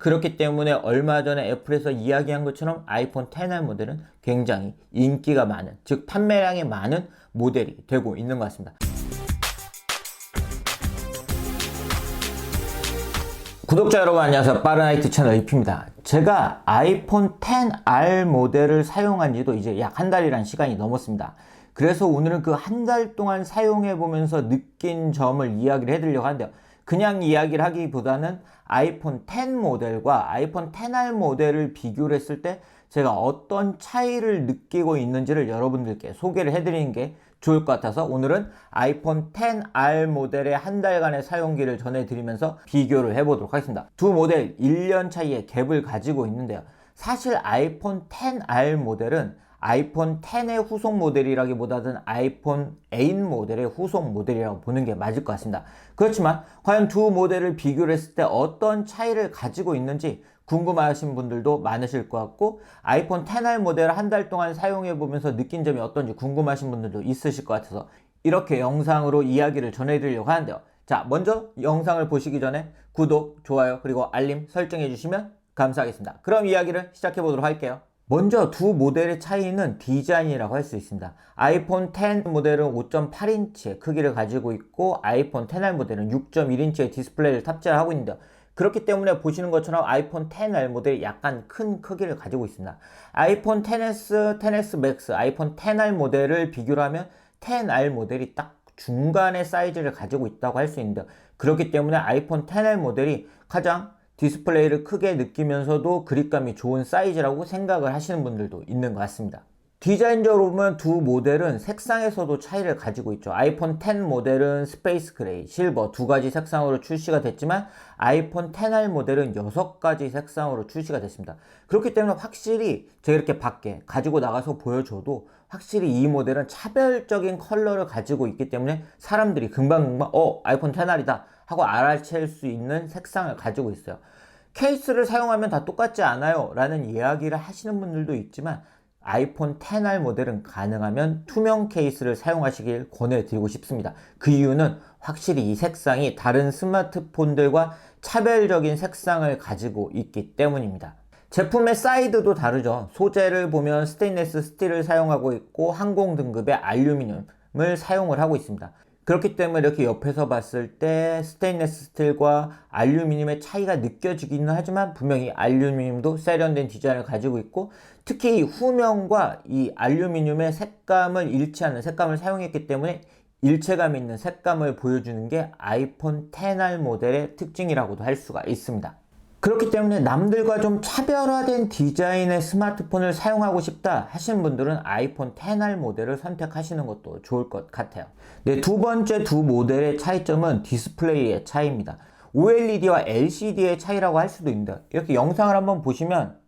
그렇기 때문에 얼마 전에 애플에서 이야기한 것처럼 아이폰 XR 모델은 굉장히 인기가 많은, 즉 판매량이 많은 모델이 되고 있는 것 같습니다. 구독자 여러분 안녕하세요. 빠른IT 채널 이피입니다. 제가 아이폰 XR 모델을 사용한 지도 이제 약 한 달이란 시간이 넘었습니다. 그래서 오늘은 그 한 달 동안 사용해 보면서 느낀 점을 이야기를 해드리려고 하는데요. 그냥 이야기를 하기보다는 아이폰 X 모델과 아이폰 XR 모델을 비교를 했을 때 제가 어떤 차이를 느끼고 있는지를 여러분들께 소개를 해드리는 게 좋을 것 같아서 오늘은 아이폰 XR 모델의 한 달간의 사용기를 전해드리면서 비교를 해보도록 하겠습니다. 두 모델 1년 차이의 갭을 가지고 있는데요. 사실 아이폰 XR 모델은 아이폰 X의 후속 모델이라기보다는 아이폰 8 모델의 후속 모델이라고 보는 게 맞을 것 같습니다. 그렇지만 과연 두 모델을 비교를 했을 때 어떤 차이를 가지고 있는지 궁금하신 분들도 많으실 것 같고, 아이폰 XR 모델을 한 달 동안 사용해 보면서 느낀 점이 어떤지 궁금하신 분들도 있으실 것 같아서 이렇게 영상으로 이야기를 전해드리려고 하는데요. 자, 먼저 영상을 보시기 전에 구독, 좋아요, 그리고 알림 설정해 주시면 감사하겠습니다. 그럼 이야기를 시작해 보도록 할게요. 먼저 두 모델의 차이는 디자인이라고 할 수 있습니다. 아이폰 X 모델은 5.8인치의 크기를 가지고 있고 아이폰 XR 모델은 6.1인치의 디스플레이를 탑재를 하고 있는데요. 그렇기 때문에 보시는 것처럼 아이폰 XR 모델이 약간 큰 크기를 가지고 있습니다. 아이폰 XS, XS Max, 아이폰 XR 모델을 비교를 하면 XR 모델이 딱 중간의 사이즈를 가지고 있다고 할 수 있는데요. 그렇기 때문에 아이폰 XR 모델이 가장 디스플레이를 크게 느끼면서도 그립감이 좋은 사이즈라고 생각을 하시는 분들도 있는 것 같습니다. 디자인적으로 보면 두 모델은 색상에서도 차이를 가지고 있죠. 아이폰 X 모델은 스페이스 그레이, 실버 두 가지 색상으로 출시가 됐지만 아이폰 XR 모델은 6가지 색상으로 출시가 됐습니다. 그렇기 때문에 확실히 제가 이렇게 밖에 가지고 나가서 보여줘도 확실히 이 모델은 차별적인 컬러를 가지고 있기 때문에 사람들이 금방금방 아이폰 XR이다 하고 알아챌 수 있는 색상을 가지고 있어요. 케이스를 사용하면 다 똑같지 않아요 라는 이야기를 하시는 분들도 있지만 아이폰 XR 모델은 가능하면 투명 케이스를 사용하시길 권해드리고 싶습니다. 그 이유는 확실히 이 색상이 다른 스마트폰들과 차별적인 색상을 가지고 있기 때문입니다. 제품의 사이드도 다르죠. 소재를 보면 스테인리스 스틸을 사용하고 있고 항공 등급의 알루미늄을 사용을 하고 있습니다. 그렇기 때문에 이렇게 옆에서 봤을 때 스테인리스 스틸과 알루미늄의 차이가 느껴지기는 하지만 분명히 알루미늄도 세련된 디자인을 가지고 있고, 특히 이 후면과 이 알루미늄의 색감을 일치하는 색감을 사용했기 때문에 일체감 있는 색감을 보여주는 게 아이폰 XR 모델의 특징이라고도 할 수가 있습니다. 그렇기 때문에 남들과 좀 차별화된 디자인의 스마트폰을 사용하고 싶다 하시는 분들은 아이폰 XR 모델을 선택하시는 것도 좋을 것 같아요. 네, 두 번째 두 모델의 차이점은 디스플레이의 차이입니다. OLED와 LCD의 차이라고 할 수도 있는데, 이렇게 영상을 한번 보시면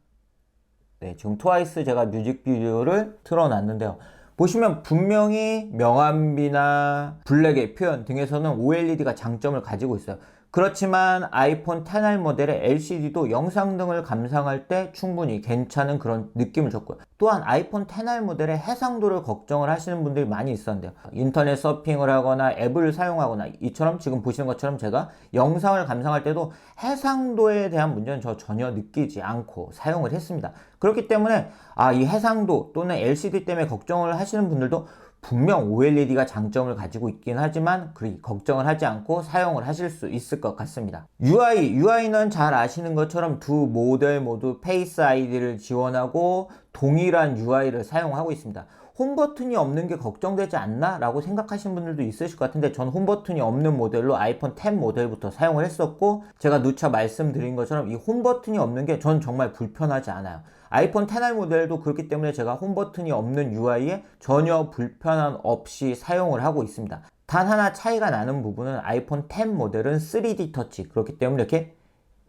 지금 트와이스 제가 뮤직비디오를 틀어놨는데요. 보시면 분명히 명암비나 블랙의 표현 등에서는 OLED가 장점을 가지고 있어요. 그렇지만 아이폰 XR 모델의 LCD도 영상 등을 감상할 때 충분히 괜찮은 그런 느낌을 줬고요. 또한 아이폰 XR 모델의 해상도를 걱정을 하시는 분들이 많이 있었는데요. 인터넷 서핑을 하거나 앱을 사용하거나 이처럼 지금 보시는 것처럼 제가 영상을 감상할 때도 해상도에 대한 문제는 전혀 느끼지 않고 사용을 했습니다. 그렇기 때문에 이 해상도 또는 LCD 때문에 걱정을 하시는 분들도 분명 OLED가 장점을 가지고 있긴 하지만 걱정을 하지 않고 사용을 하실 수 있을 것 같습니다. UI는 잘 아시는 것처럼 두 모델 모두 페이스 아이디를 지원하고 동일한 UI를 사용하고 있습니다. 홈 버튼이 없는 게 걱정되지 않나? 라고 생각하시는 분들도 있으실 것 같은데, 전 홈 버튼이 없는 모델로 아이폰 X 모델부터 사용을 했었고, 제가 누차 말씀드린 것처럼 이 홈 버튼이 없는 게 전 정말 불편하지 않아요. 아이폰 XR 모델도 그렇기 때문에 제가 홈 버튼이 없는 UI에 전혀 불편함 없이 사용을 하고 있습니다. 단 하나 차이가 나는 부분은 아이폰 X 모델은 3D 터치, 그렇기 때문에 이렇게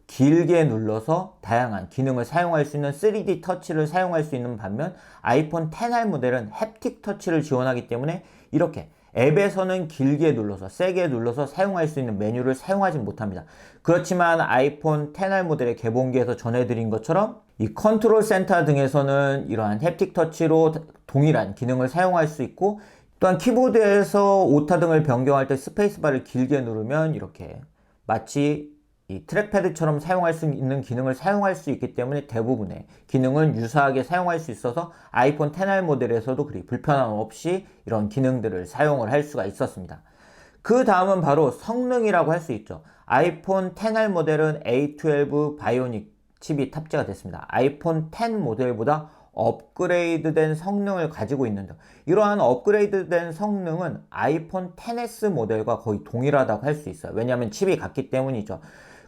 길게 눌러서 다양한 기능을 사용할 수 있는 3D 터치를 사용할 수 있는 반면 아이폰 XR 모델은 햅틱 터치를 지원하기 때문에 이렇게 앱에서는 길게 눌러서 세게 눌러서 사용할 수 있는 메뉴를 사용하지 못합니다. 그렇지만 아이폰 XR 모델의 개봉기에서 전해드린 것처럼 이 컨트롤 센터 등에서는 이러한 햅틱 터치로 동일한 기능을 사용할 수 있고, 또한 키보드에서 오타 등을 변경할 때 스페이스바를 길게 누르면 이렇게 마치 이 트랙패드처럼 사용할 수 있는 기능을 사용할 수 있기 때문에 대부분의 기능은 유사하게 사용할 수 있어서 아이폰 XR 모델에서도 그리 불편함 없이 이런 기능들을 사용을 할 수가 있었습니다. 그 다음은 바로 성능이라고 할 수 있죠. 아이폰 XR 모델은 A12 바이오닉 칩이 탑재가 됐습니다. 아이폰 X 모델보다 업그레이드된 성능을 가지고 있는데, 이러한 업그레이드된 성능은 아이폰 XS 모델과 거의 동일하다고 할 수 있어요. 왜냐하면 칩이 같기 때문이죠.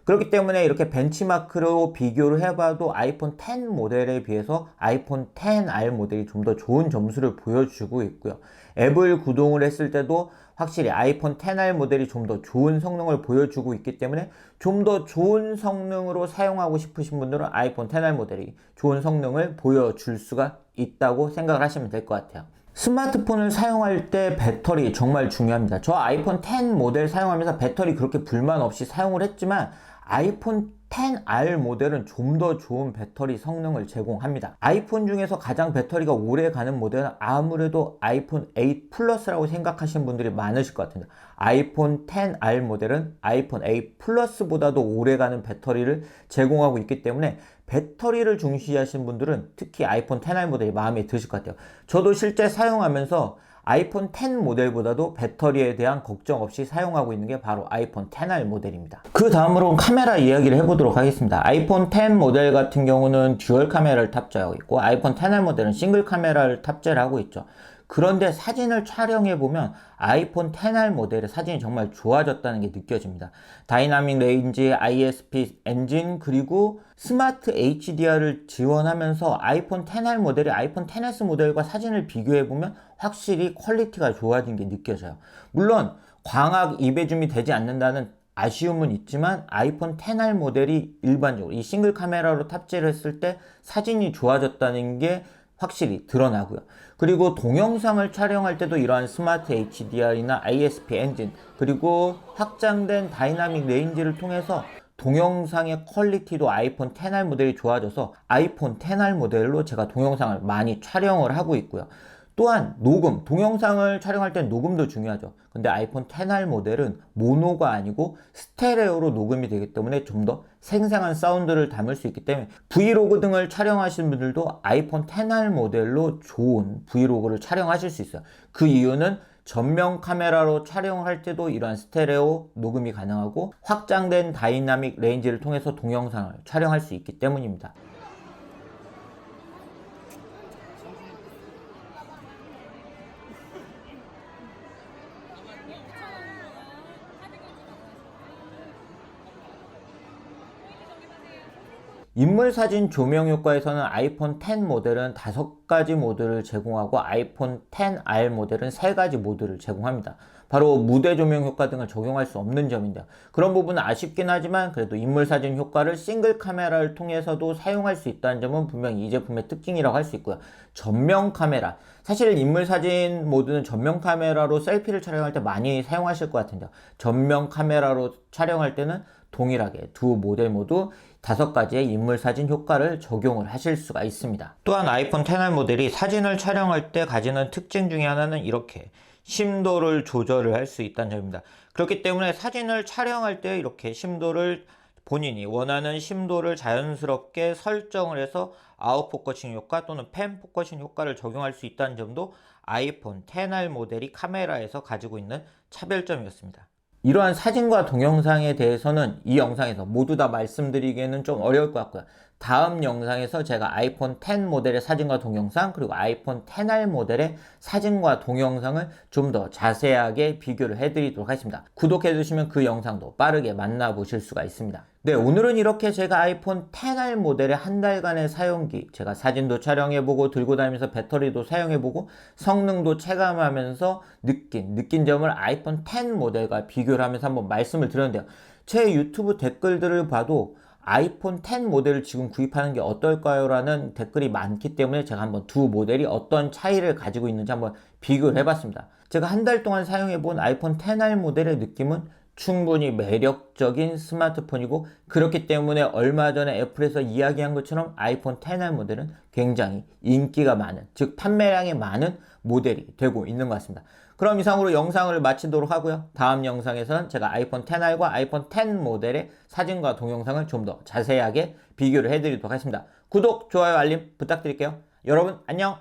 그렇기 때문에 이렇게 벤치마크로 비교를 해봐도 아이폰 X 모델에 비해서 아이폰 XR 모델이 좀 더 좋은 점수를 보여주고 있고요. 앱을 구동을 했을 때도 확실히 아이폰 XR 모델이 좀 더 좋은 성능을 보여주고 있기 때문에 좀 더 좋은 성능으로 사용하고 싶으신 분들은 아이폰 XR 모델이 좋은 성능을 보여줄 수가 있다고 생각을 하시면 될 것 같아요. 스마트폰을 사용할 때 배터리 정말 중요합니다. 저 아이폰 X 모델 사용하면서 배터리 그렇게 불만 없이 사용을 했지만 아이폰 XR 모델은 좀 더 좋은 배터리 성능을 제공합니다. 아이폰 중에서 가장 배터리가 오래 가는 모델은 아무래도 아이폰 8 플러스라고 생각하시는 분들이 많으실 것 같은데, 아이폰 XR 모델은 아이폰 8 플러스보다도 오래 가는 배터리를 제공하고 있기 때문에 배터리를 중시하시는 분들은 특히 아이폰 XR 모델이 마음에 드실 것 같아요. 저도 실제 사용하면서 아이폰 X 모델보다도 배터리에 대한 걱정 없이 사용하고 있는 게 바로 아이폰 XR 모델입니다. 그 다음으로 카메라 이야기를 해보도록 하겠습니다. 아이폰 X 모델 같은 경우는 듀얼 카메라를 탑재하고 있고 아이폰 XR 모델은 싱글 카메라를 탑재를 하고 있죠. 그런데 사진을 촬영해보면 아이폰 XR 모델의 사진이 정말 좋아졌다는 게 느껴집니다. 다이나믹 레인지, ISP 엔진, 그리고 스마트 HDR을 지원하면서 아이폰 XR 모델이 아이폰 XS 모델과 사진을 비교해보면 확실히 퀄리티가 좋아진 게 느껴져요. 물론 광학 2배줌이 되지 않는다는 아쉬움은 있지만 아이폰 XR 모델이 일반적으로 이 싱글 카메라로 탑재를 했을 때 사진이 좋아졌다는 게 확실히 드러나고요. 그리고 동영상을 촬영할 때도 이러한 스마트 HDR이나 ISP 엔진, 그리고 확장된 다이나믹 레인지를 통해서 동영상의 퀄리티도 아이폰 XR 모델이 좋아져서 아이폰 XR 모델로 제가 동영상을 많이 촬영을 하고 있고요. 또한 녹음, 동영상을 촬영할 땐 녹음도 중요하죠. 근데 아이폰 XR 모델은 모노가 아니고 스테레오로 녹음이 되기 때문에 좀 더 생생한 사운드를 담을 수 있기 때문에 브이로그 등을 촬영하시는 분들도 아이폰 XR 모델로 좋은 브이로그를 촬영하실 수 있어요. 그 이유는 전면 카메라로 촬영을 할 때도 이러한 스테레오 녹음이 가능하고 확장된 다이나믹 레인지를 통해서 동영상을 촬영할 수 있기 때문입니다. 인물사진 조명 효과에서는 아이폰 X 모델은 5가지 모드를 제공하고 아이폰 XR 모델은 3가지 모드를 제공합니다. 바로 무대 조명 효과 등을 적용할 수 없는 점인데요. 그런 부분은 아쉽긴 하지만 그래도 인물사진 효과를 싱글 카메라를 통해서도 사용할 수 있다는 점은 분명히 이 제품의 특징이라고 할 수 있고요. 전면 카메라, 사실 인물사진 모드는 전면 카메라로 셀피를 촬영할 때 많이 사용하실 것 같은데요. 전면 카메라로 촬영할 때는 동일하게 두 모델 모두 5가지의 인물사진 효과를 적용을 하실 수가 있습니다. 또한 아이폰 XR 모델이 사진을 촬영할 때 가지는 특징 중에 하나는 이렇게 심도를 조절을 할 수 있다는 점입니다. 그렇기 때문에 사진을 촬영할 때 이렇게 심도를 본인이 원하는 심도를 자연스럽게 설정을 해서 아웃포커싱 효과 또는 펜 포커싱 효과를 적용할 수 있다는 점도 아이폰 XR 모델이 카메라에서 가지고 있는 차별점이었습니다. 이러한 사진과 동영상에 대해서는 이 영상에서 모두 다 말씀드리기에는 좀 어려울 것 같고요. 다음 영상에서 제가 아이폰 X 모델의 사진과 동영상, 그리고 아이폰 XR 모델의 사진과 동영상을 좀 더 자세하게 비교를 해드리도록 하겠습니다. 구독해주시면 그 영상도 빠르게 만나보실 수가 있습니다. 네, 오늘은 이렇게 제가 아이폰 XR 모델의 한 달간의 사용기, 제가 사진도 촬영해보고 들고 다니면서 배터리도 사용해보고 성능도 체감하면서 느낀 점을 아이폰 X 모델과 비교를 하면서 한번 말씀을 드렸는데요. 제 유튜브 댓글들을 봐도 아이폰 X 모델을 지금 구입하는 게 어떨까요? 라는 댓글이 많기 때문에 제가 한번 두 모델이 어떤 차이를 가지고 있는지 한번 비교를 해봤습니다. 제가 한 달 동안 사용해본 아이폰 XR 모델의 느낌은 충분히 매력적인 스마트폰이고, 그렇기 때문에 얼마 전에 애플에서 이야기한 것처럼 아이폰 XR 모델은 굉장히 인기가 많은, 즉 판매량이 많은 모델이 되고 있는 것 같습니다. 그럼 이상으로 영상을 마치도록 하고요. 다음 영상에서는 제가 아이폰 XR과 아이폰 X 모델의 사진과 동영상을 좀 더 자세하게 비교를 해드리도록 하겠습니다. 구독, 좋아요, 알림 부탁드릴게요. 여러분 안녕!